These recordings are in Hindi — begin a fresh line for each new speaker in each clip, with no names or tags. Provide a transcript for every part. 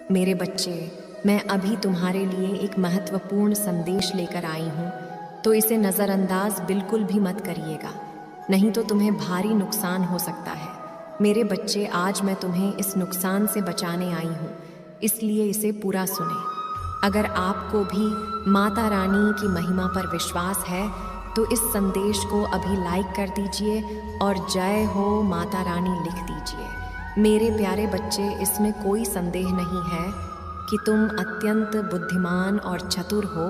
मेरे बच्चे, मैं अभी तुम्हारे लिए एक महत्वपूर्ण संदेश लेकर आई हूँ, तो इसे नज़रअंदाज बिल्कुल भी मत करिएगा, नहीं तो तुम्हें भारी नुकसान हो सकता है। मेरे बच्चे, आज मैं तुम्हें इस नुकसान से बचाने आई हूँ, इसलिए इसे पूरा सुने। अगर आपको भी माता रानी की महिमा पर विश्वास है तो इस संदेश को अभी लाइक कर दीजिए और जय हो माता रानी लिख दीजिए। मेरे प्यारे बच्चे, इसमें कोई संदेह नहीं है कि तुम अत्यंत बुद्धिमान और चतुर हो,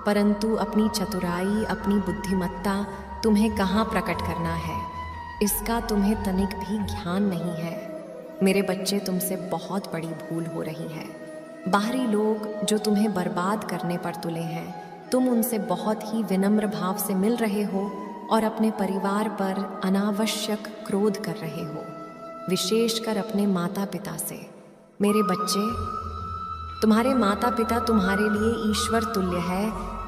परंतु अपनी चतुराई, अपनी बुद्धिमत्ता तुम्हें कहाँ प्रकट करना है, इसका तुम्हें तनिक भी ज्ञान नहीं है। मेरे बच्चे, तुमसे बहुत बड़ी भूल हो रही है। बाहरी लोग जो तुम्हें बर्बाद करने पर तुले हैं, तुम उनसे बहुत ही विनम्र भाव से मिल रहे हो और अपने परिवार पर अनावश्यक क्रोध कर रहे हो, विशेषकर अपने माता पिता से। मेरे बच्चे, तुम्हारे माता पिता तुम्हारे लिए ईश्वर तुल्य है।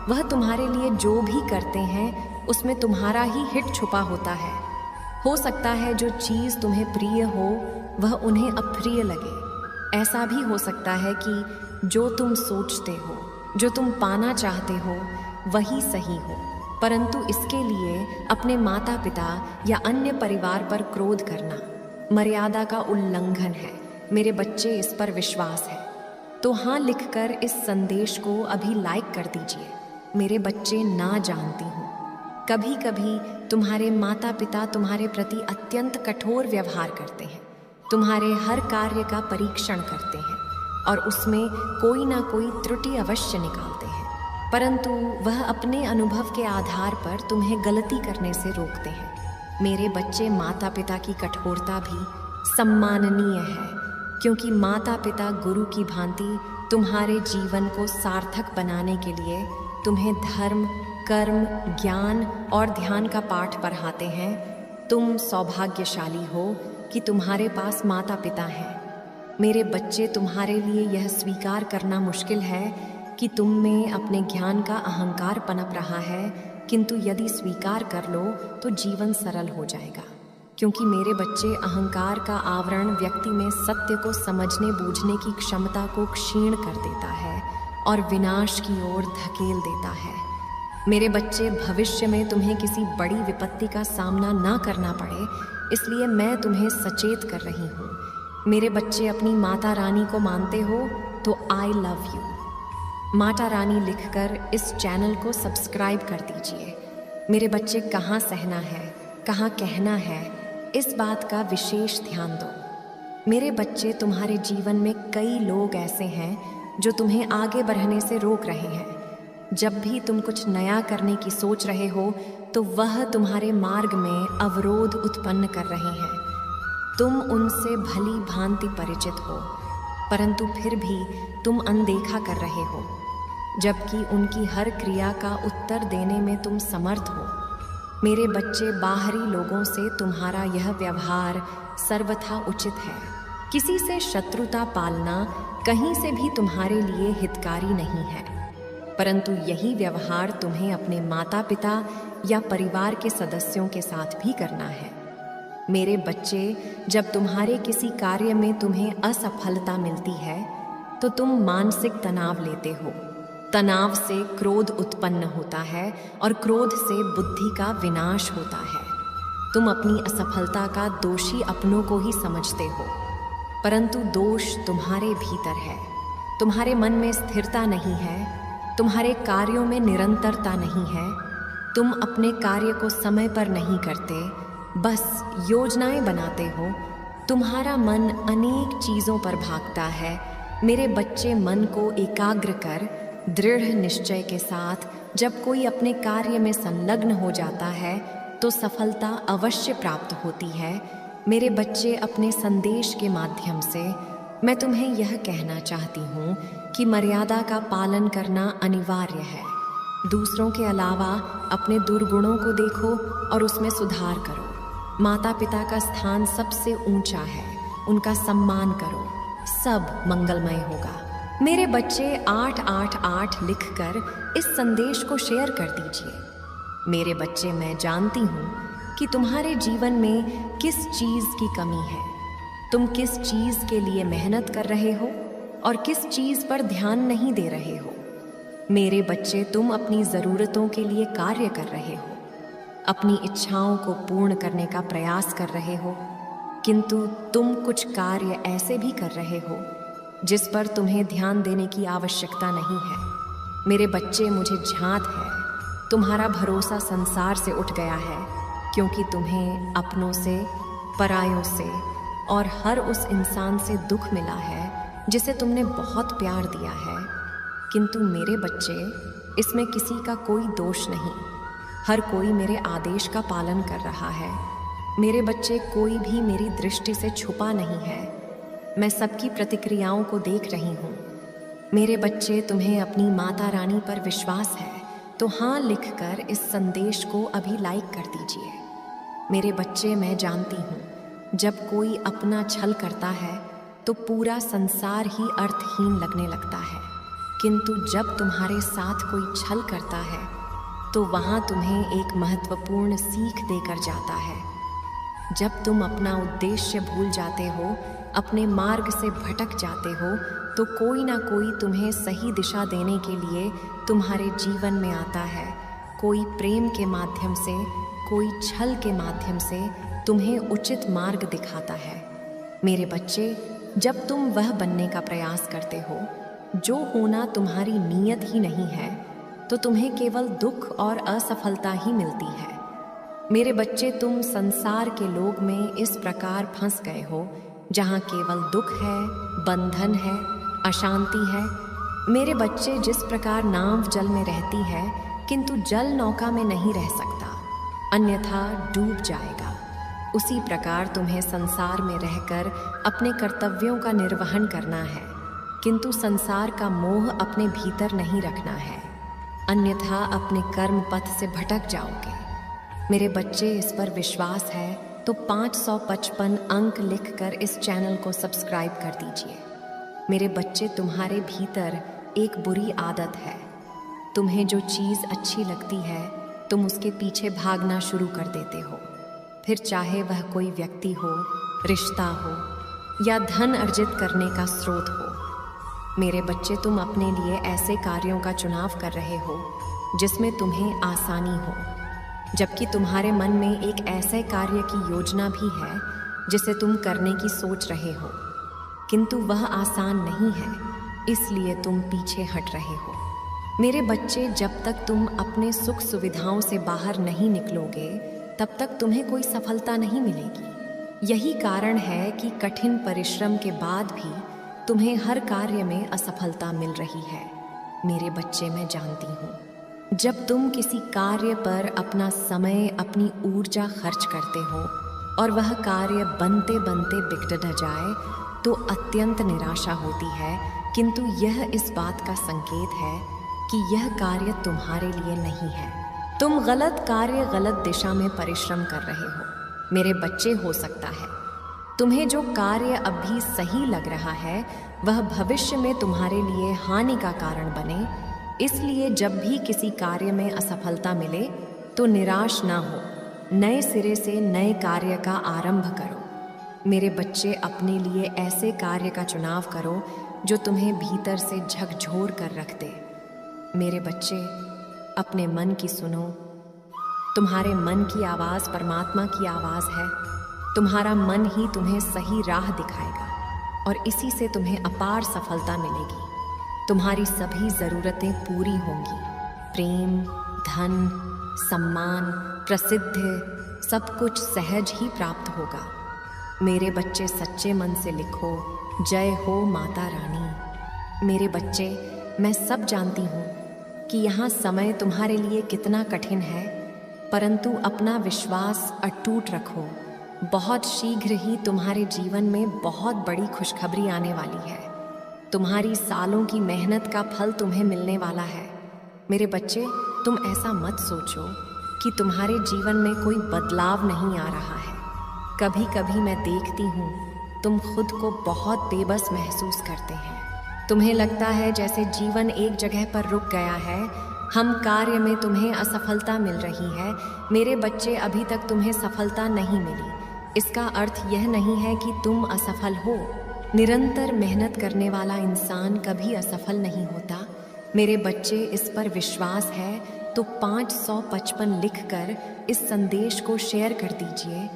वह तुम्हारे लिए जो भी करते हैं उसमें तुम्हारा ही हित छुपा होता है। हो सकता है जो चीज़ तुम्हें प्रिय हो वह उन्हें अप्रिय लगे। ऐसा भी हो सकता है कि जो तुम सोचते हो, जो तुम पाना चाहते हो, वही सही हो, परंतु इसके लिए अपने माता पिता या अन्य परिवार पर क्रोध करना मर्यादा का उल्लंघन है। मेरे बच्चे, इस पर विश्वास है तो हाँ लिखकर इस संदेश को अभी लाइक कर दीजिए। मेरे बच्चे, ना जानती हूँ, कभी कभी तुम्हारे माता पिता तुम्हारे प्रति अत्यंत कठोर व्यवहार करते हैं, तुम्हारे हर कार्य का परीक्षण करते हैं और उसमें कोई ना कोई त्रुटि अवश्य निकालते हैं, परंतु वह अपने अनुभव के आधार पर तुम्हें गलती करने से रोकते हैं। मेरे बच्चे, माता पिता की कठोरता भी सम्माननीय है, क्योंकि माता पिता गुरु की भांति तुम्हारे जीवन को सार्थक बनाने के लिए तुम्हें धर्म, कर्म, ज्ञान और ध्यान का पाठ पढ़ाते हैं। तुम सौभाग्यशाली हो कि तुम्हारे पास माता पिता हैं। मेरे बच्चे, तुम्हारे लिए यह स्वीकार करना मुश्किल है कि तुम में अपने ज्ञान का अहंकार पनप रहा है, किंतु यदि स्वीकार कर लो तो जीवन सरल हो जाएगा, क्योंकि मेरे बच्चे, अहंकार का आवरण व्यक्ति में सत्य को समझने बूझने की क्षमता को क्षीण कर देता है और विनाश की ओर धकेल देता है। मेरे बच्चे, भविष्य में तुम्हें किसी बड़ी विपत्ति का सामना ना करना पड़े, इसलिए मैं तुम्हें सचेत कर रही हूँ। मेरे बच्चे, अपनी माता रानी को मानते हो तो I love you Mata Rani लिखकर इस चैनल को सब्सक्राइब कर दीजिए। मेरे बच्चे, कहाँ सहना है, कहाँ कहना है, इस बात का विशेष ध्यान दो। मेरे बच्चे, तुम्हारे जीवन में कई लोग ऐसे हैं जो तुम्हें आगे बढ़ने से रोक रहे हैं। जब भी तुम कुछ नया करने की सोच रहे हो तो वह तुम्हारे मार्ग में अवरोध उत्पन्न कर रहे हैं। तुम उनसे भली भांति परिचित हो, परंतु फिर भी तुम अनदेखा कर रहे हो, जबकि उनकी हर क्रिया का उत्तर देने में तुम समर्थ हो। मेरे बच्चे, बाहरी लोगों से तुम्हारा यह व्यवहार सर्वथा उचित है। किसी से शत्रुता पालना कहीं से भी तुम्हारे लिए हितकारी नहीं है, परंतु यही व्यवहार तुम्हें अपने माता पिता या परिवार के सदस्यों के साथ भी करना है। मेरे बच्चे, जब तुम्हारे किसी कार्य में तुम्हें असफलता मिलती है तो तुम मानसिक तनाव लेते हो। तनाव से क्रोध उत्पन्न होता है और क्रोध से बुद्धि का विनाश होता है। तुम अपनी असफलता का दोषी अपनों को ही समझते हो, परंतु दोष तुम्हारे भीतर है। तुम्हारे मन में स्थिरता नहीं है, तुम्हारे कार्यों में निरंतरता नहीं है, तुम अपने कार्य को समय पर नहीं करते, बस योजनाएं बनाते हो। तुम्हारा मन अनेक चीज़ों पर भागता है। मेरे बच्चे, मन को एकाग्र कर दृढ़ निश्चय के साथ जब कोई अपने कार्य में संलग्न हो जाता है तो सफलता अवश्य प्राप्त होती है। मेरे बच्चे, अपने संदेश के माध्यम से मैं तुम्हें यह कहना चाहती हूँ कि मर्यादा का पालन करना अनिवार्य है। दूसरों के अलावा अपने दुर्गुणों को देखो और उसमें सुधार करो। माता पिता का स्थान सबसे ऊंचा है, उनका सम्मान करो, सब मंगलमय होगा। मेरे बच्चे, 888 लिखकर इस संदेश को शेयर कर दीजिए। मेरे बच्चे, मैं जानती हूँ कि तुम्हारे जीवन में किस चीज़ की कमी है, तुम किस चीज़ के लिए मेहनत कर रहे हो, और किस चीज़ पर ध्यान नहीं दे रहे हो। मेरे बच्चे, तुम अपनी ज़रूरतों के लिए कार्य कर रहे हो, अपनी इच्छाओं को पूर्ण करने का प्रयास कर रहे हो, किंतु तुम कुछ कार्य ऐसे भी कर रहे हो जिस पर तुम्हें ध्यान देने की आवश्यकता नहीं है। मेरे बच्चे, मुझे झांत है, तुम्हारा भरोसा संसार से उठ गया है, क्योंकि तुम्हें अपनों से, परायों से और हर उस इंसान से दुख मिला है जिसे तुमने बहुत प्यार दिया है। किंतु मेरे बच्चे, इसमें किसी का कोई दोष नहीं। हर कोई मेरे आदेश का पालन कर रहा है। मेरे बच्चे, कोई भी मेरी दृष्टि से छुपा नहीं है। मैं सबकी प्रतिक्रियाओं को देख रही हूँ। मेरे बच्चे, तुम्हें अपनी माता रानी पर विश्वास है तो हाँ लिखकर इस संदेश को अभी लाइक कर दीजिए। मेरे बच्चे, मैं जानती हूँ जब कोई अपना छल करता है तो पूरा संसार ही अर्थहीन लगने लगता है, किंतु जब तुम्हारे साथ कोई छल करता है तो वहाँ तुम्हें एक महत्वपूर्ण सीख देकर जाता है। जब तुम अपना उद्देश्य भूल जाते हो, अपने मार्ग से भटक जाते हो, तो कोई ना कोई तुम्हें सही दिशा देने के लिए तुम्हारे जीवन में आता है। कोई प्रेम के माध्यम से, कोई छल के माध्यम से तुम्हें उचित मार्ग दिखाता है। मेरे बच्चे, जब तुम वह बनने का प्रयास करते हो जो होना तुम्हारी नीयत ही नहीं है, तो तुम्हें केवल दुख और असफलता ही मिलती है। मेरे बच्चे, तुम संसार के लोग में इस प्रकार फंस गए हो जहाँ केवल दुख है, बंधन है, अशांति है। मेरे बच्चे, जिस प्रकार नाव जल में रहती है किंतु जल नौका में नहीं रह सकता, अन्यथा डूब जाएगा, उसी प्रकार तुम्हें संसार में रहकर अपने कर्तव्यों का निर्वहन करना है, किंतु संसार का मोह अपने भीतर नहीं रखना है, अन्यथा अपने कर्म पथ से भटक जाओगे। मेरे बच्चे, इस पर विश्वास है तो 555 अंक लिखकर इस चैनल को सब्सक्राइब कर दीजिए। मेरे बच्चे, तुम्हारे भीतर एक बुरी आदत है। तुम्हें जो चीज़ अच्छी लगती है तुम उसके पीछे भागना शुरू कर देते हो, फिर चाहे वह कोई व्यक्ति हो, रिश्ता हो या धन अर्जित करने का स्रोत हो। मेरे बच्चे, तुम अपने लिए ऐसे कार्यों का चुनाव कर रहे हो जिसमें तुम्हें आसानी हो, जबकि तुम्हारे मन में एक ऐसे कार्य की योजना भी है जिसे तुम करने की सोच रहे हो, किंतु वह आसान नहीं है, इसलिए तुम पीछे हट रहे हो। मेरे बच्चे, जब तक तुम अपने सुख सुविधाओं से बाहर नहीं निकलोगे तब तक तुम्हें कोई सफलता नहीं मिलेगी। यही कारण है कि कठिन परिश्रम के बाद भी तुम्हें हर कार्य में असफलता मिल रही है। मेरे बच्चे, मैं जानती हूँ जब तुम किसी कार्य पर अपना समय, अपनी ऊर्जा खर्च करते हो और वह कार्य बनते बनते बिगड़ जाए तो अत्यंत निराशा होती है, किंतु यह इस बात का संकेत है कि यह कार्य तुम्हारे लिए नहीं है। तुम गलत कार्य, गलत दिशा में परिश्रम कर रहे हो। मेरे बच्चे, हो सकता है तुम्हें जो कार्य अभी सही लग रहा है वह भविष्य में तुम्हारे लिए हानि का कारण बने, इसलिए जब भी किसी कार्य में असफलता मिले तो निराश ना हो, नए सिरे से नए कार्य का आरंभ करो। मेरे बच्चे, अपने लिए ऐसे कार्य का चुनाव करो जो तुम्हें भीतर से झकझोर कर रख दे। मेरे बच्चे, अपने मन की सुनो। तुम्हारे मन की आवाज़ परमात्मा की आवाज़ है। तुम्हारा मन ही तुम्हें सही राह दिखाएगा और इसी से तुम्हें अपार सफलता मिलेगी। तुम्हारी सभी ज़रूरतें पूरी होंगी। प्रेम, धन, सम्मान, प्रसिद्धि, सब कुछ सहज ही प्राप्त होगा। मेरे बच्चे, सच्चे मन से लिखो, जय हो माता रानी। मेरे बच्चे, मैं सब जानती हूँ कि यहाँ समय तुम्हारे लिए कितना कठिन है, परंतु अपना विश्वास अटूट रखो। बहुत शीघ्र ही तुम्हारे जीवन में बहुत बड़ी खुशखबरी आने वाली है। तुम्हारी सालों की मेहनत का फल तुम्हें मिलने वाला है। मेरे बच्चे, तुम ऐसा मत सोचो कि तुम्हारे जीवन में कोई बदलाव नहीं आ रहा है। कभी कभी मैं देखती हूँ तुम खुद को बहुत बेबस महसूस करते हैं। तुम्हें लगता है जैसे जीवन एक जगह पर रुक गया है। हम कार्य में तुम्हें असफलता मिल रही है। मेरे बच्चे, अभी तक तुम्हें सफलता नहीं मिली। इसका अर्थ यह नहीं है कि तुम असफल हो। निरंतर मेहनत करने वाला इंसान कभी असफल नहीं होता। मेरे बच्चे, इस पर विश्वास है तो 555 लिखकर इस संदेश को शेयर कर दीजिए।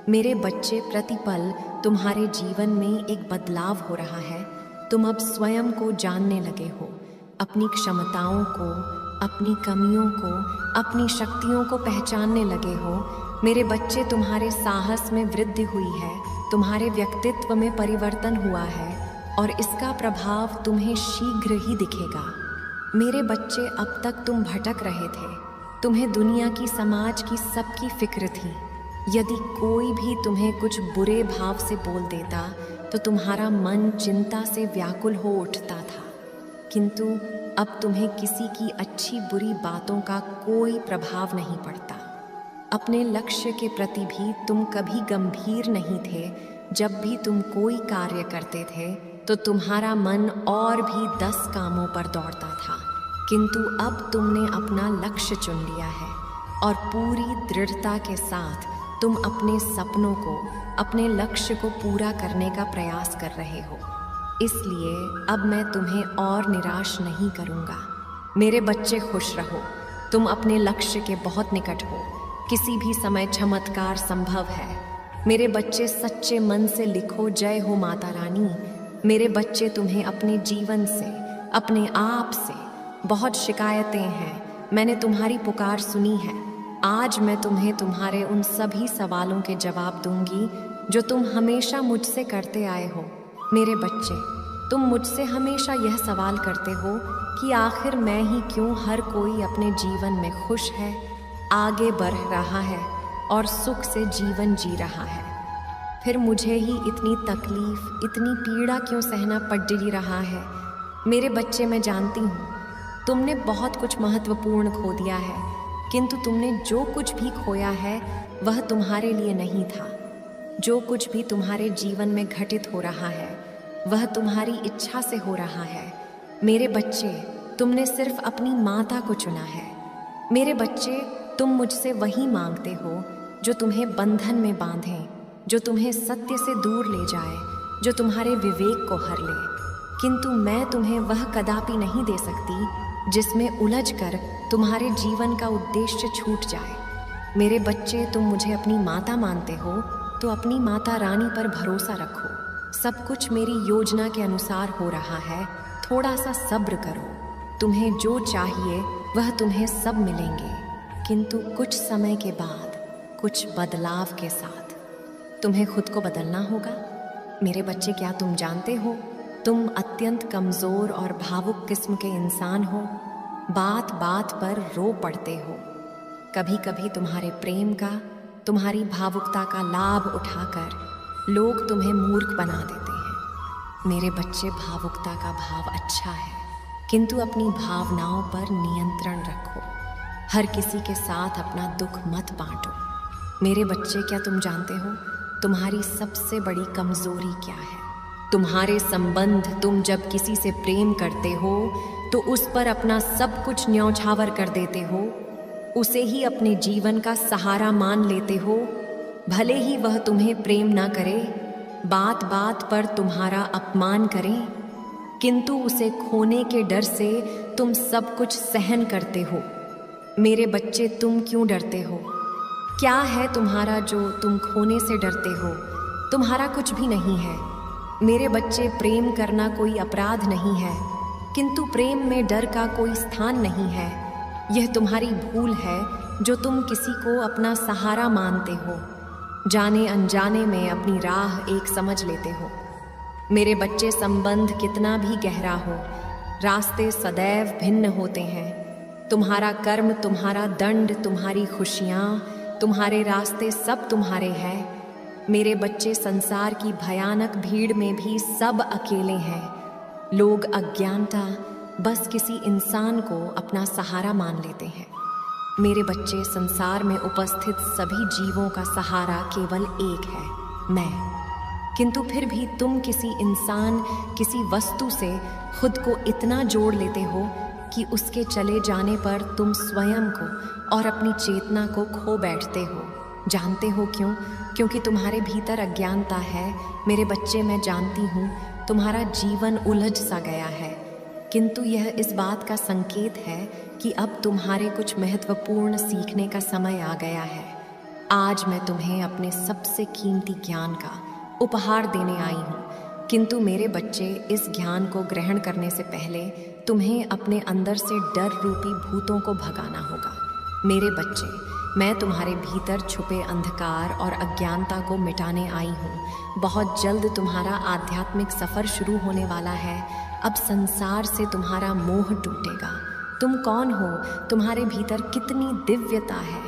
मेरे बच्चे, प्रतिपल तुम्हारे जीवन में एक बदलाव हो रहा है। तुम अब स्वयं को जानने लगे हो, अपनी क्षमताओं को, अपनी कमियों को, अपनी शक्तियों को पहचानने लगे हो। मेरे बच्चे, तुम्हारे साहस में वृद्धि हुई है, तुम्हारे व्यक्तित्व में परिवर्तन हुआ है और इसका प्रभाव तुम्हें शीघ्र ही दिखेगा। मेरे बच्चे, अब तक तुम भटक रहे थे, तुम्हें दुनिया की, समाज की, सबकी फिक्र थी। यदि कोई भी तुम्हें कुछ बुरे भाव से बोल देता तो तुम्हारा मन चिंता से व्याकुल हो उठता था, किंतु अब तुम्हें किसी की अच्छी बुरी बातों का कोई प्रभाव नहीं पड़ता। अपने लक्ष्य के प्रति भी तुम कभी गंभीर नहीं थे। जब भी तुम कोई कार्य करते थे तो तुम्हारा मन और भी 10 कामों पर दौड़ता था, किंतु अब तुमने अपना लक्ष्य चुन लिया है और पूरी दृढ़ता के साथ तुम अपने सपनों को, अपने लक्ष्य को पूरा करने का प्रयास कर रहे हो। इसलिए अब मैं तुम्हें और निराश नहीं करूँगा। मेरे बच्चे, खुश रहो, तुम अपने लक्ष्य के बहुत निकट हो। किसी भी समय चमत्कार संभव है। मेरे बच्चे, सच्चे मन से लिखो, जय हो माता रानी। मेरे बच्चे, तुम्हें अपने जीवन से, अपने आप से बहुत शिकायतें हैं। मैंने तुम्हारी पुकार सुनी है। आज मैं तुम्हें तुम्हारे उन सभी सवालों के जवाब दूंगी जो तुम हमेशा मुझसे करते आए हो। मेरे बच्चे, तुम मुझसे हमेशा यह सवाल करते हो कि आखिर मैं ही क्यों, हर कोई अपने जीवन में खुश है, आगे बढ़ रहा है और सुख से जीवन जी रहा है, फिर मुझे ही इतनी तकलीफ, इतनी पीड़ा क्यों सहना पड़ रहा है। मेरे बच्चे, मैं जानती हूँ तुमने बहुत कुछ महत्वपूर्ण खो दिया है, किंतु तुमने जो कुछ भी खोया है वह तुम्हारे लिए नहीं था। जो कुछ भी तुम्हारे जीवन में घटित हो रहा है वह तुम्हारी इच्छा से हो रहा है। मेरे बच्चे, तुमने सिर्फ अपनी माता को चुना है। मेरे बच्चे, तुम मुझसे वही मांगते हो जो तुम्हें बंधन में बांधे, जो तुम्हें सत्य से दूर ले जाए, जो तुम्हारे विवेक को हर ले, किंतु मैं तुम्हें वह कदापि नहीं दे सकती जिसमें उलझकर तुम्हारे जीवन का उद्देश्य छूट जाए। मेरे बच्चे, तुम मुझे अपनी माता मानते हो तो अपनी माता रानी पर भरोसा रखो। सब कुछ मेरी योजना के अनुसार हो रहा है, थोड़ा सा सब्र करो। तुम्हें जो चाहिए वह तुम्हें सब मिलेंगे, किंतु कुछ समय के बाद, कुछ बदलाव के साथ तुम्हें खुद को बदलना होगा। मेरे बच्चे, क्या तुम जानते हो तुम अत्यंत कमज़ोर और भावुक किस्म के इंसान हो। बात बात पर रो पड़ते हो। कभी कभी तुम्हारे प्रेम का, तुम्हारी भावुकता का लाभ उठाकर लोग तुम्हें मूर्ख बना देते हैं। मेरे बच्चे, भावुकता का भाव अच्छा है, किंतु अपनी भावनाओं पर नियंत्रण रखो। हर किसी के साथ अपना दुख मत बांटो। मेरे बच्चे, क्या तुम जानते हो तुम्हारी सबसे बड़ी कमजोरी क्या है? तुम्हारे संबंध। तुम जब किसी से प्रेम करते हो तो उस पर अपना सब कुछ न्यौछावर कर देते हो, उसे ही अपने जीवन का सहारा मान लेते हो, भले ही वह तुम्हें प्रेम ना करे, बात बात पर तुम्हारा अपमान करे, किंतु उसे खोने के डर से तुम सब कुछ सहन करते हो। मेरे बच्चे, तुम क्यों डरते हो? क्या है तुम्हारा जो तुम खोने से डरते हो? तुम्हारा कुछ भी नहीं है। मेरे बच्चे, प्रेम करना कोई अपराध नहीं है, किंतु प्रेम में डर का कोई स्थान नहीं है। यह तुम्हारी भूल है जो तुम किसी को अपना सहारा मानते हो, जाने अनजाने में अपनी राह एक समझ लेते हो। मेरे बच्चे, संबंध कितना भी गहरा हो, रास्ते सदैव भिन्न होते हैं। तुम्हारा कर्म, तुम्हारा दंड, तुम्हारी खुशियाँ, तुम्हारे रास्ते सब तुम्हारे हैं। मेरे बच्चे, संसार की भयानक भीड़ में भी सब अकेले हैं। लोग अज्ञानता बस किसी इंसान को अपना सहारा मान लेते हैं। मेरे बच्चे, संसार में उपस्थित सभी जीवों का सहारा केवल एक है, मैं। किंतु फिर भी तुम किसी इंसान, किसी वस्तु से खुद को इतना जोड़ लेते हो कि उसके चले जाने पर तुम स्वयं को और अपनी चेतना को खो बैठते हो। जानते हो क्यों? क्योंकि तुम्हारे भीतर अज्ञानता है। मेरे बच्चे, मैं जानती हूँ तुम्हारा जीवन उलझ सा गया है, किंतु यह इस बात का संकेत है कि अब तुम्हारे कुछ महत्वपूर्ण सीखने का समय आ गया है। आज मैं तुम्हें अपने सबसे कीमती ज्ञान का उपहार देने आई हूँ, किंतु मेरे बच्चे, इस ज्ञान को ग्रहण करने से पहले तुम्हें अपने अंदर से डर रूपी भूतों को भगाना होगा। मेरे बच्चे, मैं तुम्हारे भीतर छुपे अंधकार और अज्ञानता को मिटाने आई हूँ। बहुत जल्द तुम्हारा आध्यात्मिक सफ़र शुरू होने वाला है। अब संसार से तुम्हारा मोह टूटेगा। तुम कौन हो, तुम्हारे भीतर कितनी दिव्यता है,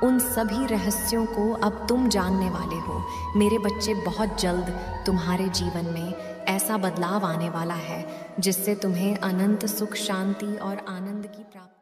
उन सभी रहस्यों को अब तुम जानने वाले हो। मेरे बच्चे, बहुत जल्द तुम्हारे जीवन में ऐसा बदलाव आने वाला है जिससे तुम्हें अनंत सुख, शांति और आनंद की प्राप्ति